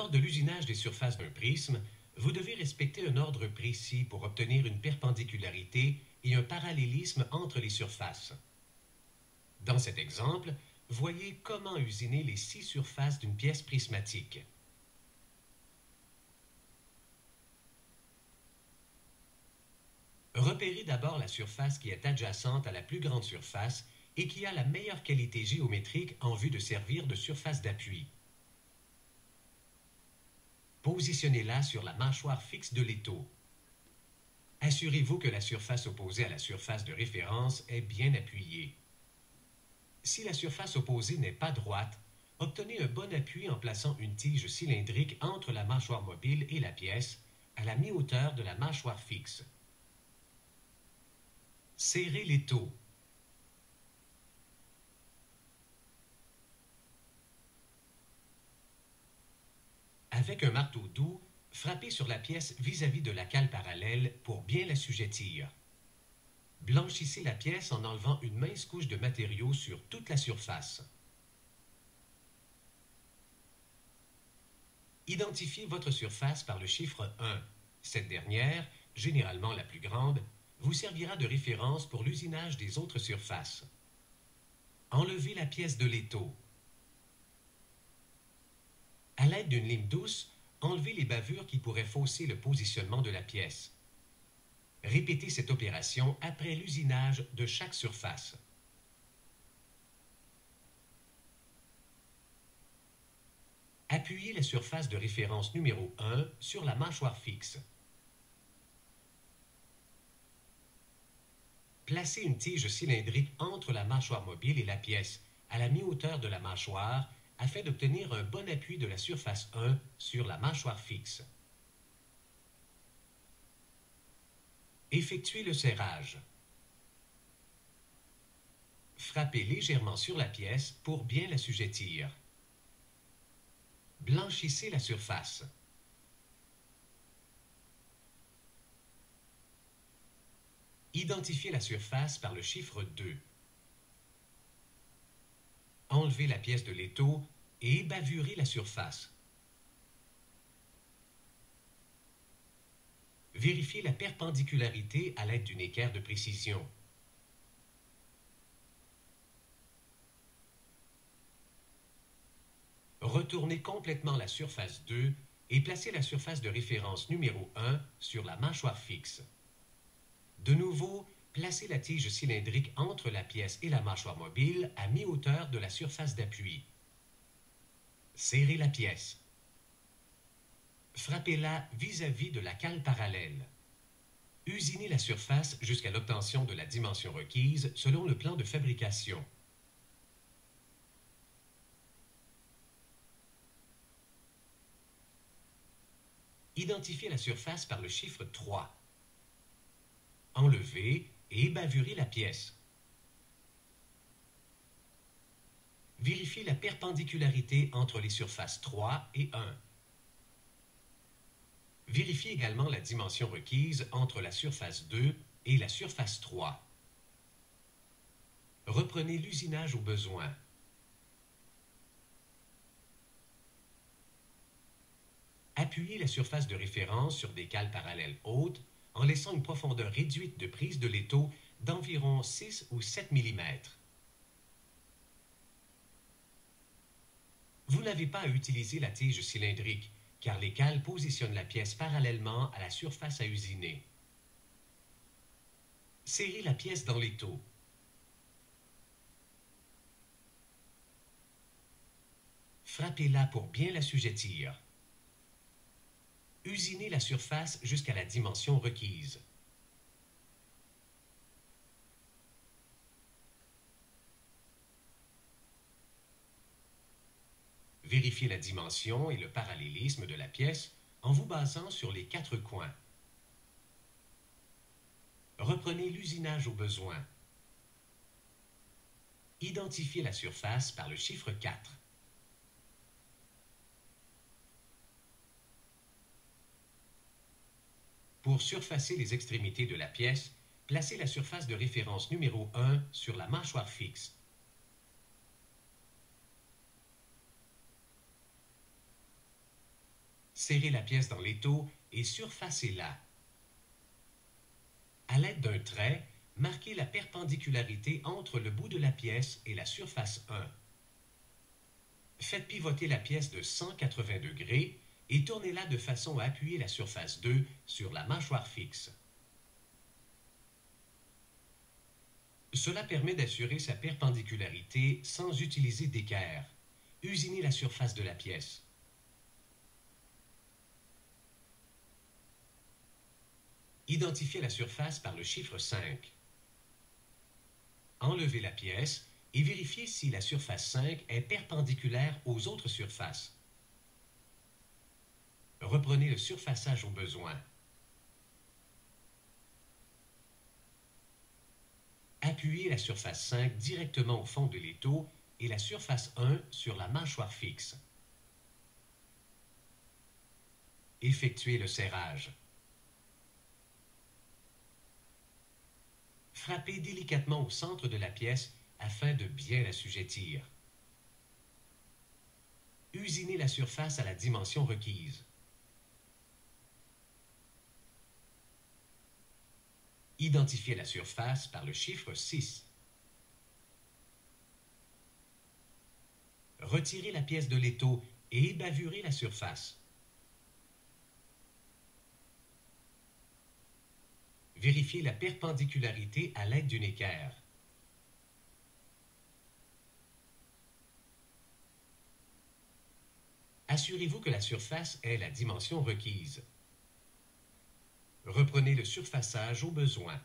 Lors de l'usinage des surfaces d'un prisme, vous devez respecter un ordre précis pour obtenir une perpendicularité et un parallélisme entre les surfaces. Dans cet exemple, voyez comment usiner les 6 surfaces d'une pièce prismatique. Repérez d'abord la surface qui est adjacente à la plus grande surface et qui a la meilleure qualité géométrique en vue de servir de surface d'appui. Positionnez-la sur la mâchoire fixe de l'étau. Assurez-vous que la surface opposée à la surface de référence est bien appuyée. Si la surface opposée n'est pas droite, obtenez un bon appui en plaçant une tige cylindrique entre la mâchoire mobile et la pièce, à la mi-hauteur de la mâchoire fixe. Serrez l'étau. Avec un marteau doux, frappez sur la pièce vis-à-vis de la cale parallèle pour bien l'assujettir. Blanchissez la pièce en enlevant une mince couche de matériau sur toute la surface. Identifiez votre surface par le chiffre 1. Cette dernière, généralement la plus grande, vous servira de référence pour l'usinage des autres surfaces. Enlevez la pièce de l'étau. À l'aide d'une lime douce, enlevez les bavures qui pourraient fausser le positionnement de la pièce. Répétez cette opération après l'usinage de chaque surface. Appuyez la surface de référence numéro 1 sur la mâchoire fixe. Placez une tige cylindrique entre la mâchoire mobile et la pièce, à la mi-hauteur de la mâchoire, afin d'obtenir un bon appui de la surface 1 sur la mâchoire fixe. Effectuez le serrage. Frappez légèrement sur la pièce pour bien l'assujettir. Blanchissez la surface. Identifiez la surface par le chiffre 2. Enlevez la pièce de l'étau et bavurez la surface. Vérifiez la perpendicularité à l'aide d'une équerre de précision. Retournez complètement la surface 2 et placez la surface de référence numéro 1 sur la mâchoire fixe. De nouveau, placez la tige cylindrique entre la pièce et la mâchoire mobile à mi-hauteur de la surface d'appui. Serrez la pièce. Frappez-la vis-à-vis de la cale parallèle. Usinez la surface jusqu'à l'obtention de la dimension requise selon le plan de fabrication. Identifiez la surface par le chiffre 3. Enlevez et bavurez la pièce. Vérifiez la perpendicularité entre les surfaces 3 et 1. Vérifiez également la dimension requise entre la surface 2 et la surface 3. Reprenez l'usinage au besoin. Appuyez la surface de référence sur des cales parallèles hautes en laissant une profondeur réduite de prise de l'étau d'environ 6 ou 7 mm. Vous n'avez pas à utiliser la tige cylindrique, car les cales positionnent la pièce parallèlement à la surface à usiner. Serrez la pièce dans l'étau. Frappez-la pour bien l'assujettir. Usinez la surface jusqu'à la dimension requise. Vérifiez la dimension et le parallélisme de la pièce en vous basant sur les 4 coins. Reprenez l'usinage au besoin. Identifiez la surface par le chiffre 4. Pour surfacer les extrémités de la pièce, placez la surface de référence numéro 1 sur la mâchoire fixe. Serrez la pièce dans l'étau et surfacez-la. À l'aide d'un trait, marquez la perpendicularité entre le bout de la pièce et la surface 1. Faites pivoter la pièce de 180 degrés et tournez-la de façon à appuyer la surface 2 sur la mâchoire fixe. Cela permet d'assurer sa perpendicularité sans utiliser d'équerre. Usinez la surface de la pièce. Identifiez la surface par le chiffre 5. Enlevez la pièce et vérifiez si la surface 5 est perpendiculaire aux autres surfaces. Reprenez le surfaçage au besoin. Appuyez la surface 5 directement au fond de l'étau et la surface 1 sur la mâchoire fixe. Effectuez le serrage. Frappez délicatement au centre de la pièce afin de bien l'assujettir. Usinez la surface à la dimension requise. Identifiez la surface par le chiffre 6. Retirez la pièce de l'étau et ébavurez la surface. Vérifiez la perpendicularité à l'aide d'une équerre. Assurez-vous que la surface ait la dimension requise. Reprenez le surfaçage au besoin.